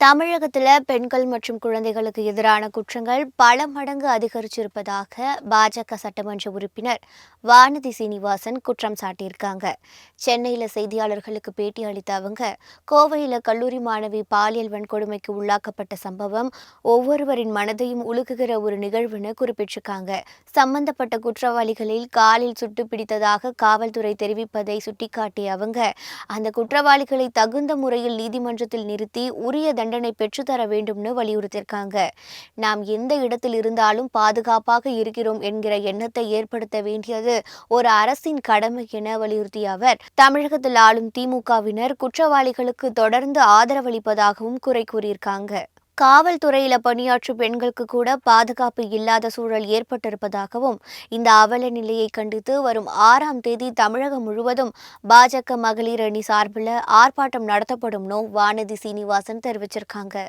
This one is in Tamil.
தமிழகத்துல பெண்கள் மற்றும் குழந்தைகளுக்கு எதிரான குற்றங்கள் பல மடங்கு அதிகரிச்சிருப்பதாக பாஜக சட்டமன்ற உறுப்பினர் வானதி சீனிவாசன் குற்றம் சாட்டியிருக்காங்க. சென்னையில செய்தியாளர்களுக்கு பேட்டி அளித்த அவங்க, கோவையில கல்லூரி மாணவி பாலியல் வன்கொடுமைக்கு உள்ளாக்கப்பட்ட சம்பவம் ஒவ்வொருவரின் மனதையும் உலுக்குகிற ஒரு நிகழ்வுன்னு குறிப்பிட்டிருக்காங்க. சம்பந்தப்பட்ட குற்றவாளிகளில் காலில் சுட்டு பிடித்ததாக காவல்துறை தெரிவிப்பதை சுட்டிக்காட்டிய அவங்க, அந்த குற்றவாளிகளை தகுந்த முறையில் நீதிமன்றத்தில் நிறுத்தி உரிய தண்டனை பெற்றுத்தர வேண்டும்னு வலியுறுத்தியிருக்காங்க. நாம் எந்த இடத்தில் இருந்தாலும் பாதுகாப்பாக இருக்கிறோம் என்கிற எண்ணத்தை ஏற்படுத்த வேண்டியது ஒரு அரசின் கடமை என வலியுறுத்திய அவர், தமிழகத்தில் ஆளும் திமுகவினர் குற்றவாளிகளுக்கு தொடர்ந்து ஆதரவளிப்பதாகவும் குறை கூறியிருக்காங்க. காவல்துறையில பணியாற்றும் பெண்களுக்கு கூட பாதுகாப்பு இல்லாத சூழல் ஏற்பட்டிருப்பதாகவும், இந்த அவல நிலையை கண்டித்து வரும் 6ஆம் தேதி தமிழகம் முழுவதும் பாஜக மகளிர் அணி சார்பில் ஆர்ப்பாட்டம் நடத்தப்படும்னு வானதி சீனிவாசன் தெரிவிச்சிருக்காங்க.